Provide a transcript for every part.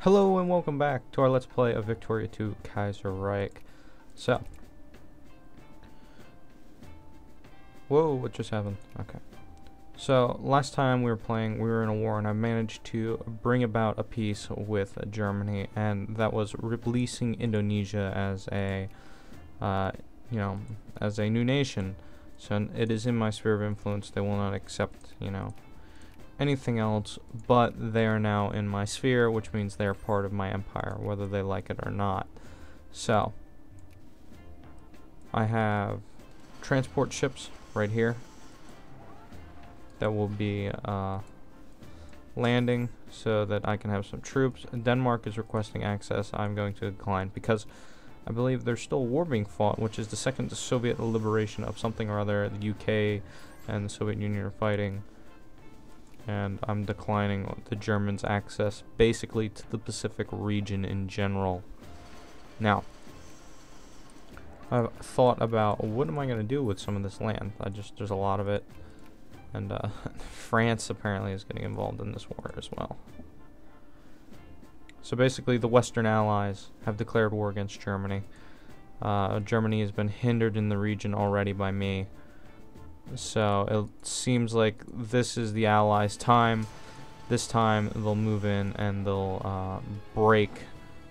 Hello and welcome back to our Let's Play of Victoria 2 Kaiserreich. So. Whoa, what just happened? Okay. So, last time we were playing, we were in a war, and I managed to bring about a peace with Germany, and that was releasing Indonesia as a, as a new nation. So, it is in my sphere of influence. They will not accept, anything else, but they are now in my sphere, which means they are part of my empire, whether they like it or not. So, I have transport ships right here that will be landing so that I can have some troops. Denmark is requesting access. I'm going to decline because I believe there's still a war being fought, which is the second Soviet liberation of something or other. The UK and the Soviet Union are fighting, and I'm declining the Germans' access basically to the Pacific region in general. Now, I've thought about what am I going to do with some of this land. There's a lot of it, and France apparently is getting involved in this war as well. So basically the Western Allies have declared war against Germany. Germany has been hindered in the region already by me. So it seems like this is the Allies' time. This time they'll move in and they'll break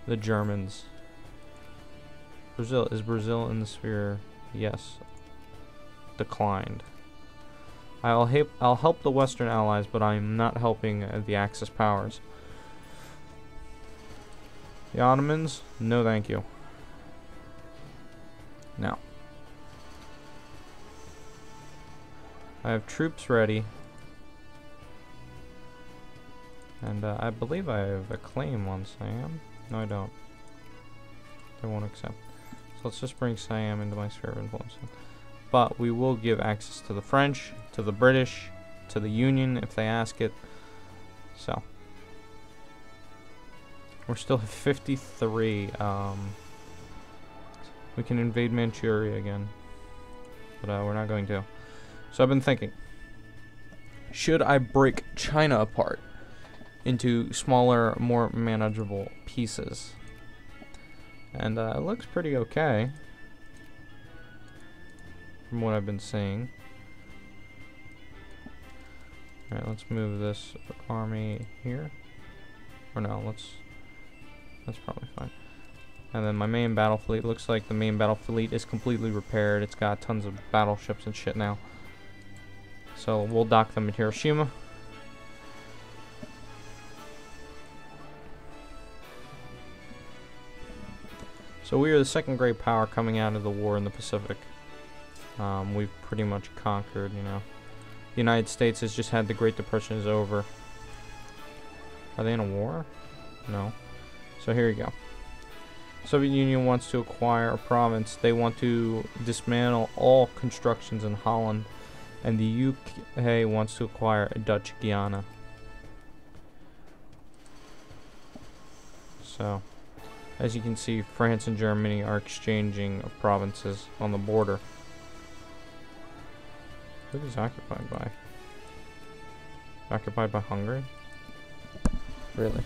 the Germans. Is Brazil in the sphere? Yes. Declined. I'll help the Western Allies, but I'm not helping the Axis powers. The Ottomans? No thank you. Now, I have troops ready, and I believe I have a claim on Siam. No, I don't. They won't accept. So let's just bring Siam into my sphere of influence. But we will give access to the French, to the British, to the Union if they ask it. So we're still at 53. We can invade Manchuria again, but we're not going to. So I've been thinking, should I break China apart into smaller, more manageable pieces? And it looks pretty okay from what I've been seeing. Alright, let's move this army here. Or no, that's probably fine. And then my main battle fleet, looks like the main battle fleet is completely repaired. It's got tons of battleships and shit now. So we'll dock them at Hiroshima. So we are the second great power coming out of the war in the Pacific. We've pretty much conquered, The United States has just had the Great Depression is over. Are they in a war? No. So here you go. Soviet Union wants to acquire a province. They want to dismantle all constructions in Holland. And the UK wants to acquire Dutch Guiana. So, as you can see, France and Germany are exchanging provinces on the border. Who is occupied by? Occupied by Hungary? Really?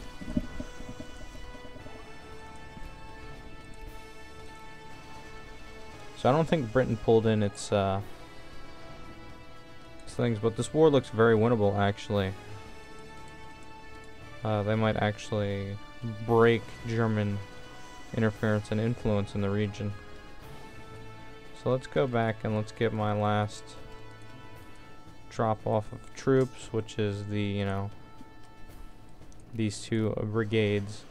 So I don't think Britain pulled in its things, but this war looks very winnable, actually. They might actually break German interference and influence in the region. So let's go back and let's get my last drop off of troops, which is the, these two brigades.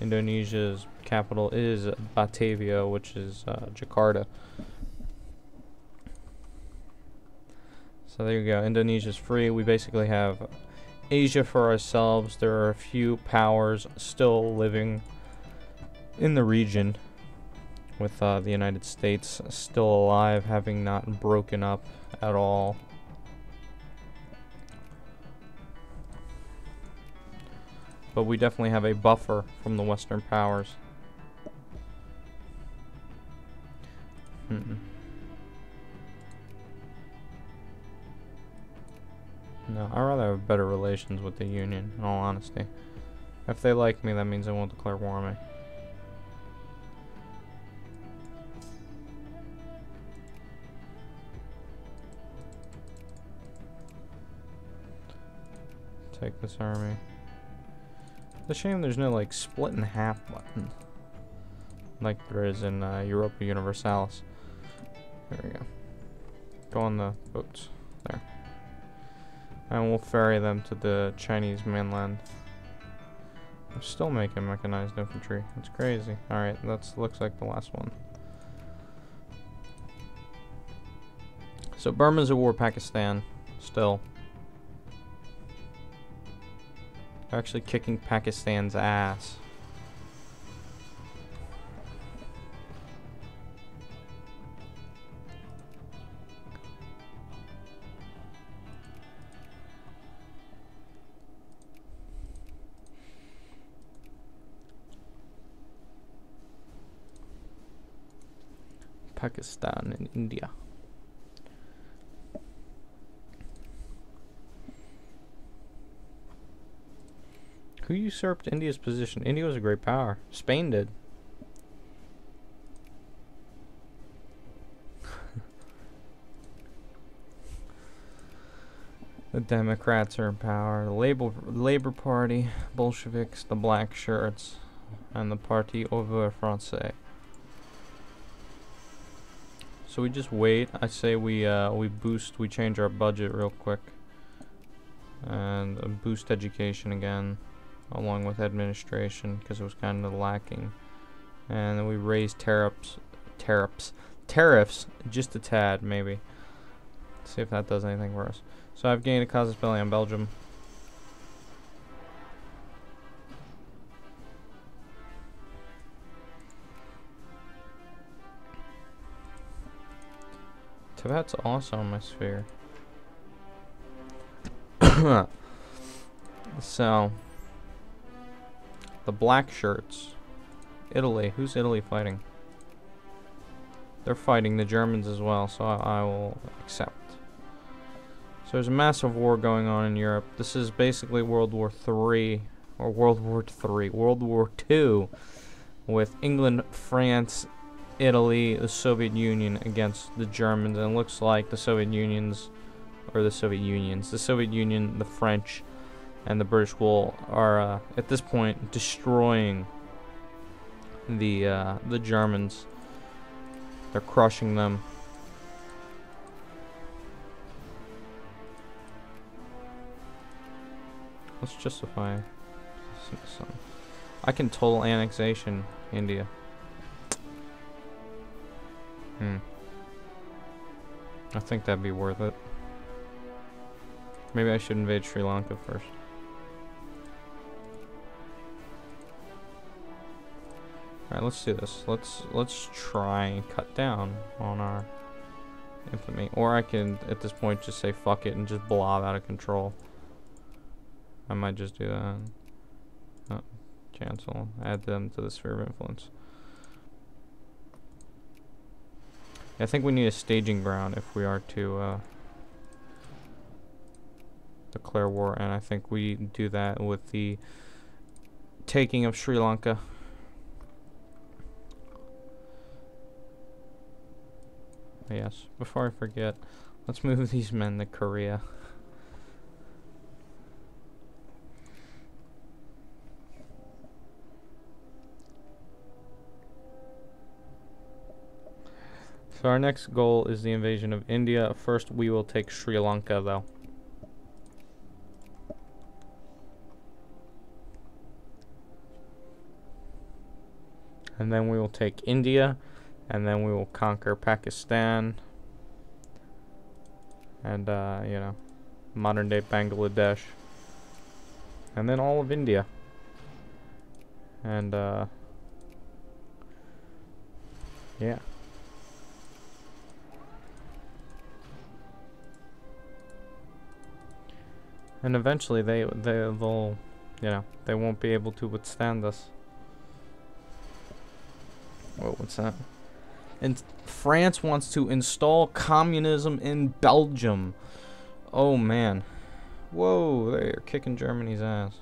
Indonesia's capital is Batavia, which is Jakarta. So there you go. Indonesia's free. We basically have Asia for ourselves. There are a few powers still living in the region, with the United States still alive, having not broken up at all. But we definitely have a buffer from the Western powers. No, I'd rather have better relations with the Union, in all honesty. If they like me, that means they won't declare war on me. Take this army. It's a shame there's no like split in half button like there is in Europa Universalis. There we go. Go on the boats. There. And we'll ferry them to the Chinese mainland. I'm still making mechanized infantry. It's crazy. Alright, that's looks like the last one. So Burma's at war with Pakistan. Still. They're actually kicking Pakistan's ass. Pakistan and India. Who usurped India's position? India was a great power. Spain did. The Democrats are in power. The Labour Party, Bolsheviks, the Black Shirts, and the Parti Ouvrier Français. So we just wait. I say we change our budget real quick, and boost education again, along with administration, because it was kind of lacking. And then we raise tariffs just a tad, maybe. See if that does anything for us. So I've gained a casus belli on Belgium. Tibet's also on my sphere. So the Black Shirts, Italy. Who's Italy fighting? They're fighting the Germans as well, so I will accept. So there's a massive war going on in Europe. This is basically World War III, or World War III, World War II, with England, France, Italy, the Soviet Union against the Germans. And it looks like the Soviet Union, the French, and the British are at this point destroying the Germans. They're crushing them. Let's justify some. I can total annexation India. I think that'd be worth it. Maybe I should invade Sri Lanka first. Alright, let's do this. Let's try and cut down on our infamy. Or I can, at this point, just say fuck it and just blob out of control. I might just do that. Oh, cancel. Add them to the sphere of influence. I think we need a staging ground if we are to declare war, and I think we do that with the taking of Sri Lanka. Yes, before I forget, let's move these men to Korea. So our next goal is the invasion of India. First, we will take Sri Lanka, though. And then we will take India, and then we will conquer Pakistan, and you know, modern-day Bangladesh, and then all of India, and yeah. And eventually they'll, you know, they won't be able to withstand us. Whoa, what's that? And France wants to install communism in Belgium. Oh man. Whoa, they're kicking Germany's ass.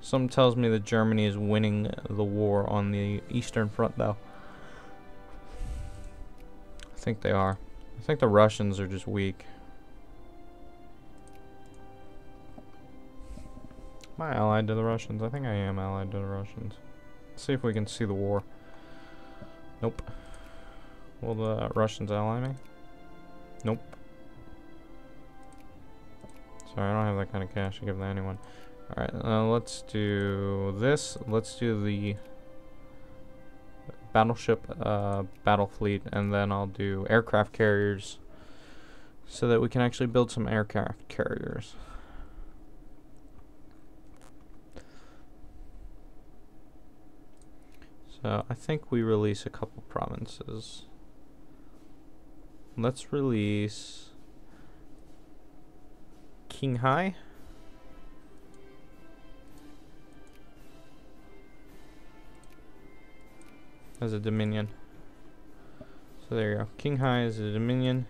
Something tells me that Germany is winning the war on the Eastern Front, though. I think they are. I think the Russians are just weak. Am I allied to the Russians? I think I am allied to the Russians. Let's see if we can see the war. Nope. Will the Russians ally me? Nope. Sorry, I don't have that kind of cash to give to anyone. Alright, let's do this. Let's do the battleship, battle fleet, and then I'll do aircraft carriers so that we can actually build some aircraft carriers. So I think we release a couple provinces. Let's release Qinghai. As a dominion. So there you go. Qinghai is a dominion.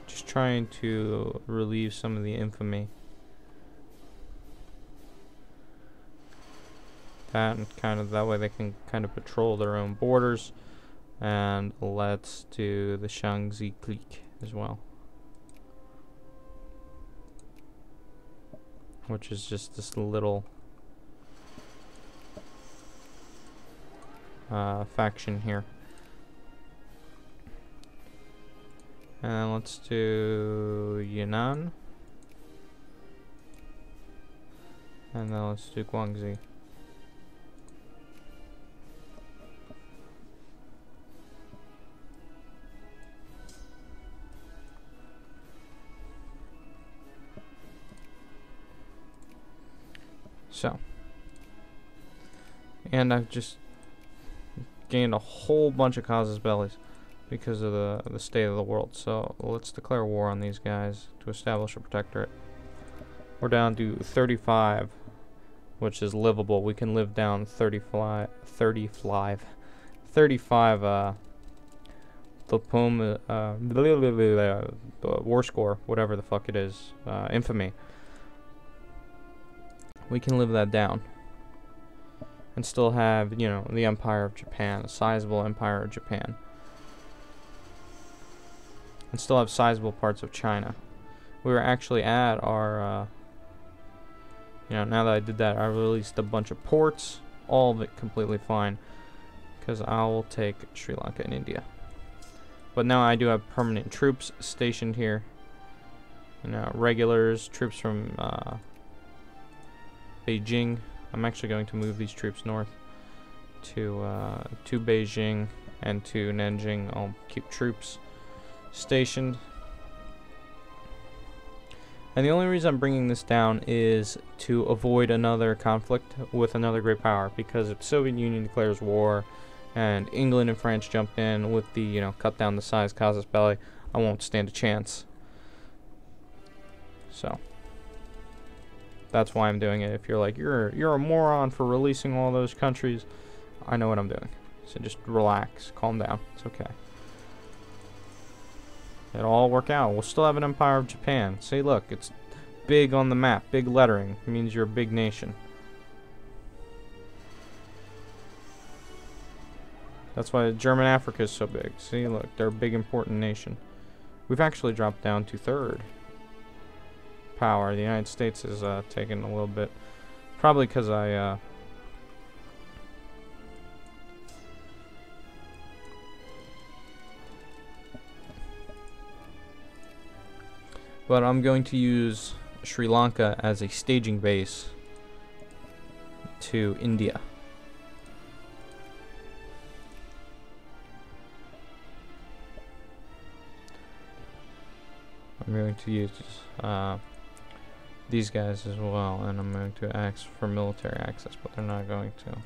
Just trying to relieve some of the infamy. That and kind of that way they can kind of patrol their own borders. And let's do the Shaanxi clique as well. Which is just this little faction here. And let's do Yunnan. And then let's do Guangxi. So, and I've just gained a whole bunch of casus bellis because of the state of the world. So let's declare war on these guys to establish a protectorate. We're down to 35, which is livable. We can live down 35 war score, whatever the fuck it is, infamy. We can live that down and still have, you know, the Empire of Japan, a sizable Empire of Japan, and still have sizable parts of China. We were actually at our, you know, now that I did that, I released a bunch of ports, all of it completely fine, because I will take Sri Lanka and India. But now I do have permanent troops stationed here, you know, regulars, troops from Beijing. I'm actually going to move these troops north to Beijing and to Nanjing. I'll keep troops stationed. And the only reason I'm bringing this down is to avoid another conflict with another great power, because if the Soviet Union declares war and England and France jump in with the, you know, cut down the size casus belli, I won't stand a chance. So that's why I'm doing it. If you're like, you're a moron for releasing all those countries, I know what I'm doing. So just relax, calm down. It's okay. It'll all work out. We'll still have an Empire of Japan. See, look, it's big on the map, big lettering. It means you're a big nation. That's why German Africa is so big. See, look, they're a big, important nation. We've actually dropped down to 3rd power. The United States is taking a little bit, probably because I but I'm going to use Sri Lanka as a staging base to India. I'm going to use these guys as well, and I'm going to ask for military access, but they're not going to.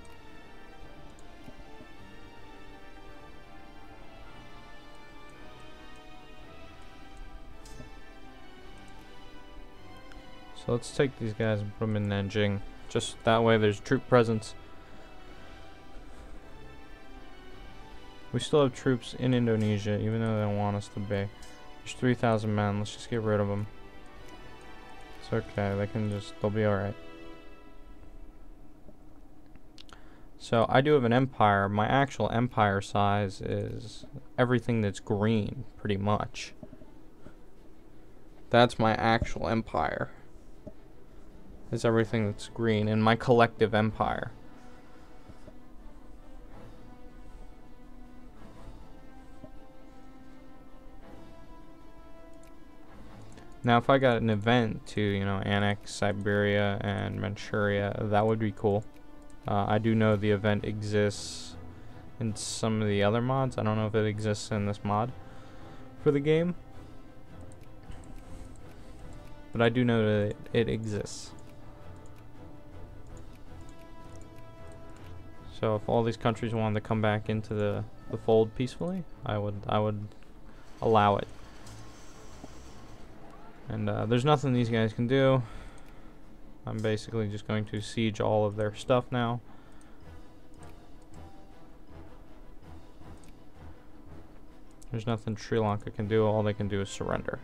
So let's take these guys and put them in Nanjing. Just that way there's troop presence. We still have troops in Indonesia, even though they don't want us to be. There's 3,000 men. Let's just get rid of them. It's okay, they'll be alright. So I do have an empire. My actual empire size is everything that's green, pretty much. That's my actual empire. Is everything that's green in my collective empire. Now, if I got an event to, you know, annex Siberia and Manchuria, that would be cool. I do know the event exists in some of the other mods. I don't know if it exists in this mod for the game, but I do know that it exists. So if all these countries wanted to come back into the fold peacefully, I would allow it. And there's nothing these guys can do. I'm basically just going to siege all of their stuff now. There's nothing Sri Lanka can do. All they can do is surrender.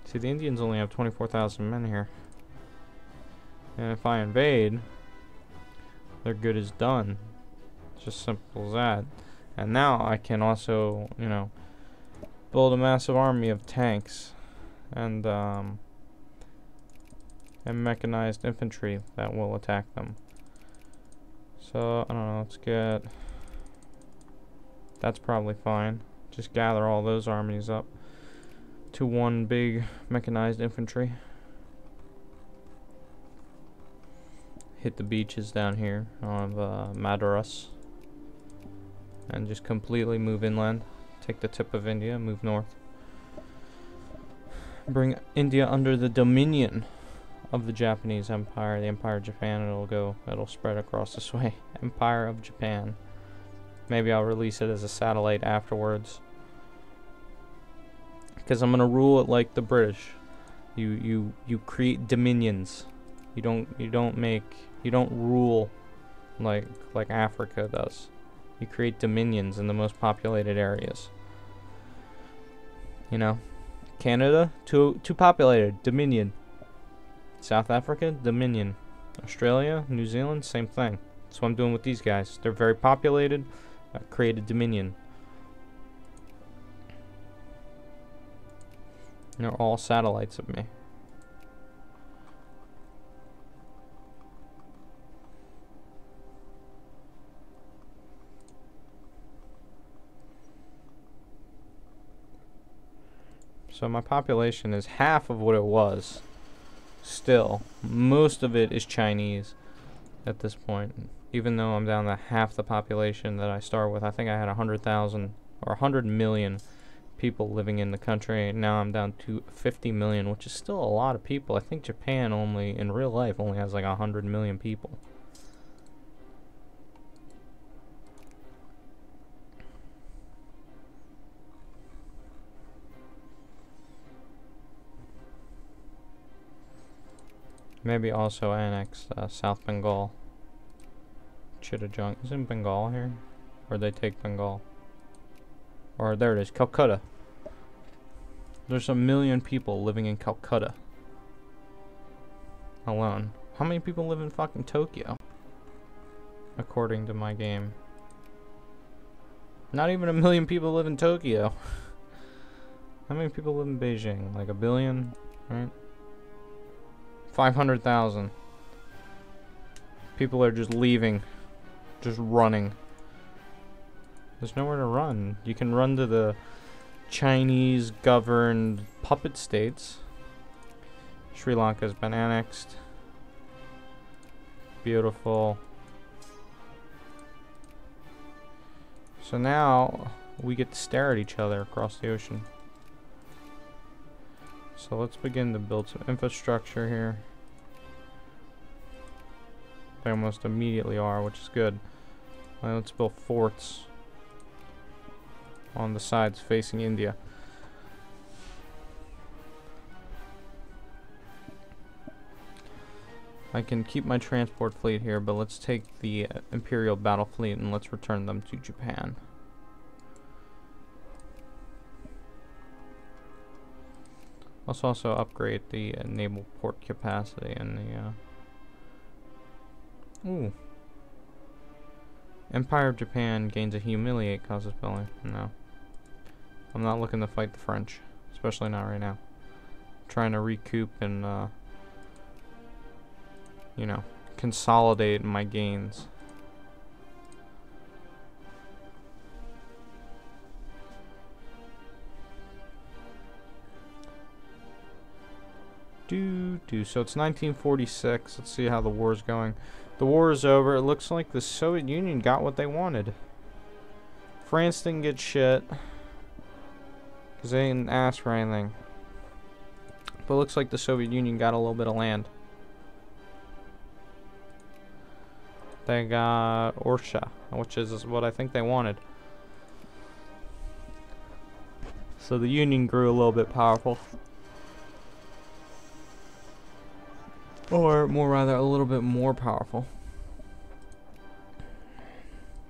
See, the Indians only have 24,000 men here. And if I invade, their good is done. It's just simple as that. And now I can also, you know, build a massive army of tanks and mechanized infantry that will attack them. So, I don't know, let's get... That's probably fine. Just gather all those armies up to one big mechanized infantry. Hit the beaches down here of Madras. And just completely move inland. Take the tip of India, move north. Bring India under the dominion of the Japanese Empire, the Empire of Japan. It'll spread across this way. Empire of Japan. Maybe I'll release it as a satellite afterwards. Because I'm gonna rule it like the British. You create dominions. You don't rule like Africa does. You create dominions in the most populated areas. You know, Canada, too populated, dominion. South Africa, dominion. Australia, New Zealand, same thing. That's what I'm doing with these guys. They're very populated. Create a dominion. They're all satellites of me. So my population is half of what it was. Still, most of it is Chinese at this point. Even though I'm down to half the population that I start with. I think I had 100,000 or 100 million people living in the country. Now I'm down to 50 million, which is still a lot of people. I think Japan in real life only has like 100 million people. Maybe also annex South Bengal. Chittagong. Isn't Bengal here? Or they take Bengal? Or there it is, Calcutta. There's 1 million people living in Calcutta alone. How many people live in fucking Tokyo? According to my game. Not even 1 million people live in Tokyo. How many people live in Beijing? Like 1 billion, right? 500,000. People are just leaving. Just running. There's nowhere to run. You can run to the Chinese governed puppet states. Sri Lanka has been annexed. Beautiful. So now we get to stare at each other across the ocean. So let's begin to build some infrastructure here. They almost immediately are, which is good. Let's build forts on the sides facing India. I can keep my transport fleet here, but let's take the Imperial battle fleet and let's return them to Japan. Let's also upgrade the naval port capacity and the ooh. Empire of Japan gains a humiliate causes belly. No. I'm not looking to fight the French. Especially not right now. I'm trying to recoup and you know, consolidate my gains. So it's 1946. Let's see how the war's going. The war is over. It looks like the Soviet Union got what they wanted. France didn't get shit, because they didn't ask for anything. But it looks like the Soviet Union got a little bit of land. They got Orsha, which is what I think they wanted. So the Union grew a little bit powerful. Or, more rather, a little bit more powerful.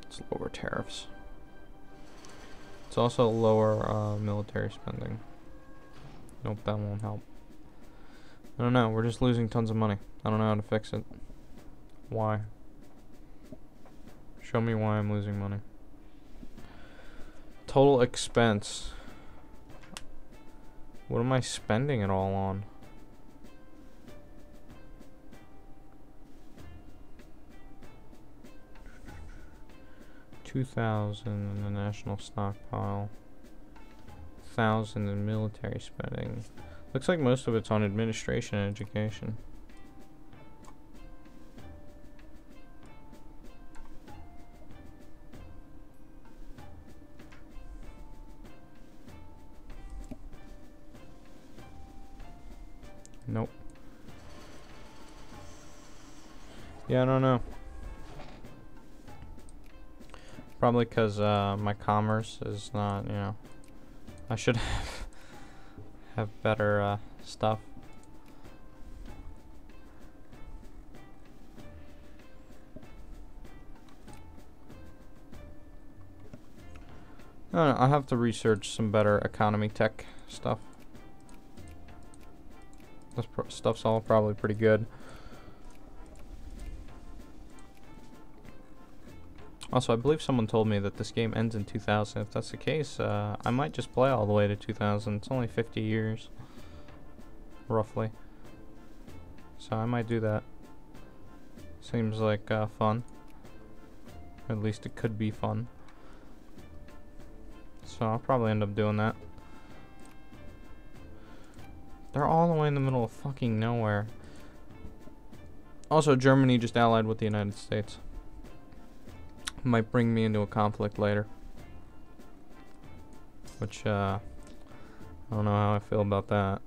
It's lower tariffs. It's also lower military spending. Nope, that won't help. I don't know, we're just losing tons of money. I don't know how to fix it. Why? Show me why I'm losing money. Total expense. What am I spending it all on? $2,000 in the national stockpile. $1,000 in military spending. Looks like most of it's on administration and education. Nope. Yeah, I don't know. Probably because my commerce is not, you know, I should have better stuff. I don't know, I have to research some better economy tech stuff. This stuff's all probably pretty good. Also, I believe someone told me that this game ends in 2000. If that's the case, I might just play all the way to 2000. It's only 50 years, roughly. So I might do that. Seems like fun. At least it could be fun. So I'll probably end up doing that. They're all the way in the middle of fucking nowhere. Also, Germany just allied with the United States. Might bring me into a conflict later. Which, I don't know how I feel about that.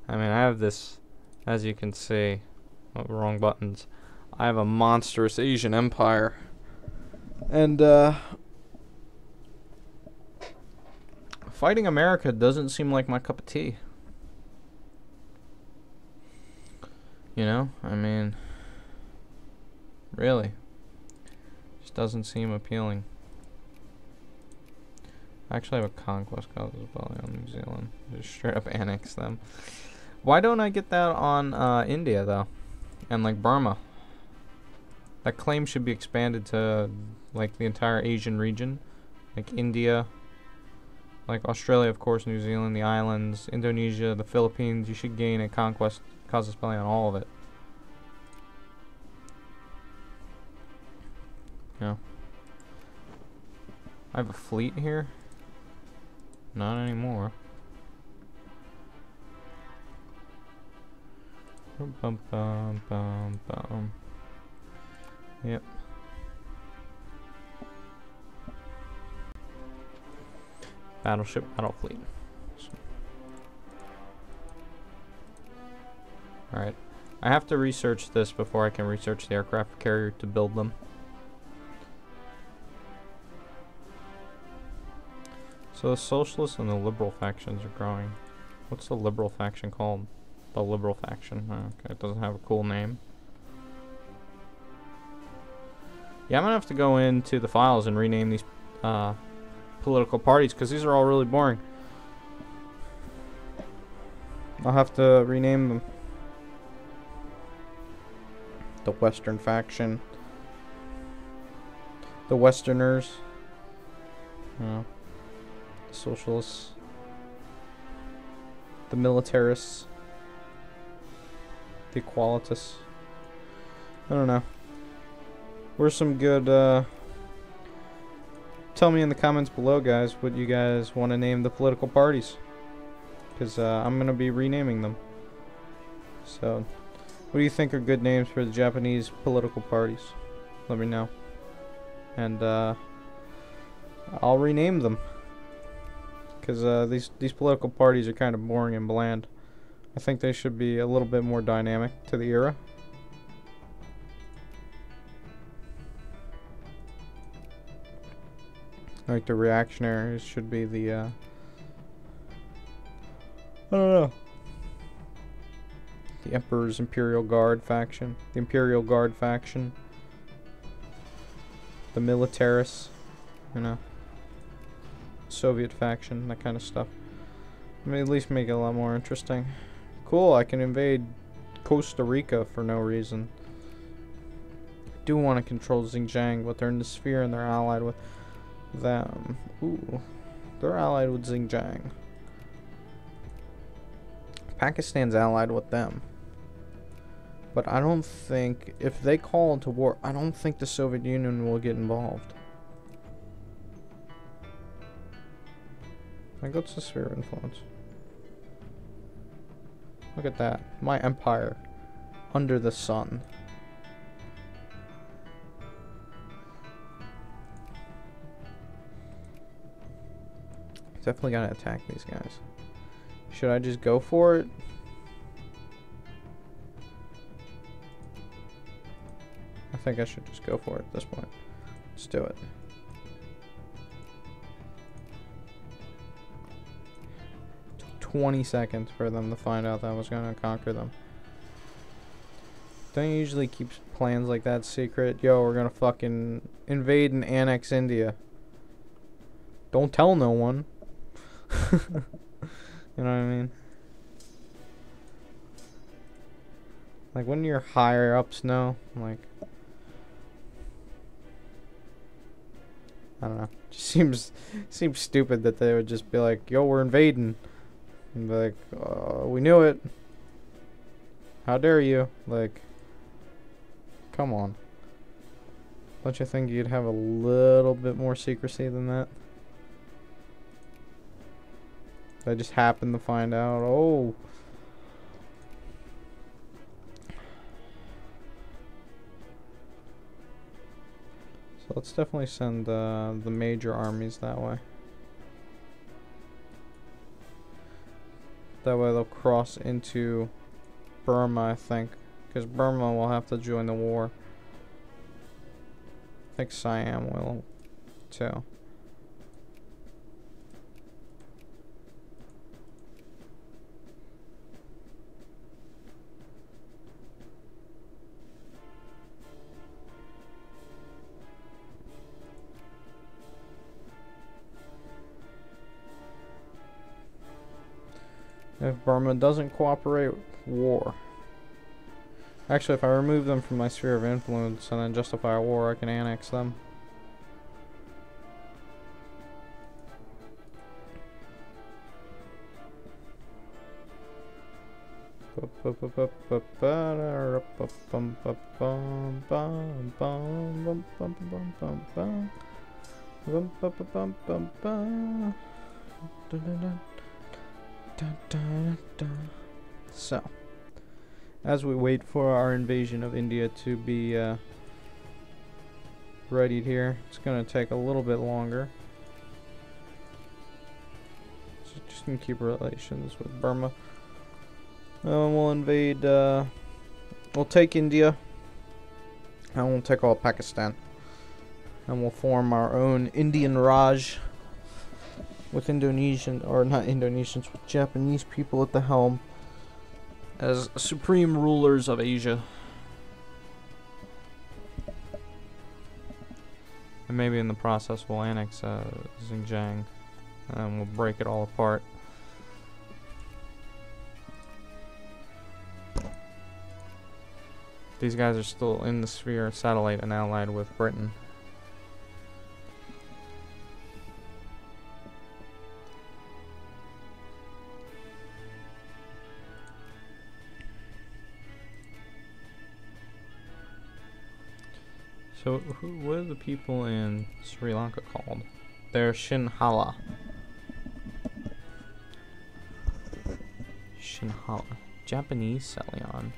I mean, I have this, as you can see, oh, wrong buttons. I have a monstrous Asian empire. And, fighting America doesn't seem like my cup of tea. You know, I mean, really. Just doesn't seem appealing. I actually have a conquest cause probably on New Zealand. Just straight up annex them. Why don't I get that on India though? And like Burma. That claim should be expanded to like the entire Asian region. Like India. Like Australia, of course, New Zealand, the islands, Indonesia, the Philippines. You should gain a conquest casus belli on all of it. Yeah. I have a fleet here. Not anymore. Bum, bum, bum, bum. Yep. Battleship, battle fleet. So. Alright. I have to research this before I can research the aircraft carrier to build them. So the socialist and the liberal factions are growing. What's the liberal faction called? The liberal faction. Oh, okay, it doesn't have a cool name. Yeah, I'm gonna have to go into the files and rename these political parties because these are all really boring. I'll have to rename them. The Western faction. The Westerners. You know, the Socialists. The Militarists. The Equalitists. I don't know. Where's some good, tell me in the comments below, guys, what you guys want to name the political parties. Because I'm going to be renaming them. So, what do you think are good names for the Japanese political parties? Let me know. And I'll rename them. Because these political parties are kind of boring and bland. I think they should be a little bit more dynamic to the era. Like the reactionaries should be the, I don't know. The Emperor's Imperial Guard faction. The Imperial Guard faction. The militarists. You know. Soviet faction, that kind of stuff. I mean, at least make it a lot more interesting. Cool, I can invade Costa Rica for no reason. I do want to control Xinjiang, but they're in the sphere and they're allied with them. Ooh, they're allied with Xinjiang. Pakistan's allied with them. But I don't think, if they call into war, I don't think the Soviet Union will get involved. Like, what's the sphere of influence? Look at that. My empire. Under the sun. Definitely gotta attack these guys. Should I just go for it? I think I should just go for it at this point. Let's do it. Took 20 seconds for them to find out that I was gonna conquer them. Don't you usually keep plans like that secret? Yo, we're gonna fucking invade and annex India. Don't tell no one. You know what I mean? Like, when your higher ups know, like, I don't know. Just seems stupid that they would just be like, "Yo, we're invading," and be like, "We knew it. How dare you?" Like, come on. Don't you think you'd have a little bit more secrecy than that? I just happened to find out. Oh. So let's definitely send the major armies that way. That way they'll cross into Burma, I think. Because Burma will have to join the war. I think Siam will, too. If Burma doesn't cooperate, war. Actually, if I remove them from my sphere of influence and then justify a war, I can annex them. So, as we wait for our invasion of India to be readied here, it's going to take a little bit longer. So just going to keep relations with Burma. We'll invade, we'll take India, and we'll take all Pakistan. And we'll form our own Indian Raj. With Indonesian, or not Indonesians, with Japanese people at the helm as supreme rulers of Asia. And maybe in the process we'll annex Xinjiang and we'll break it all apart. These guys are still in the sphere satellite and allied with Britain. So, what are the people in Sri Lanka called? They're Sinhala. Sinhala. Japanese Celion.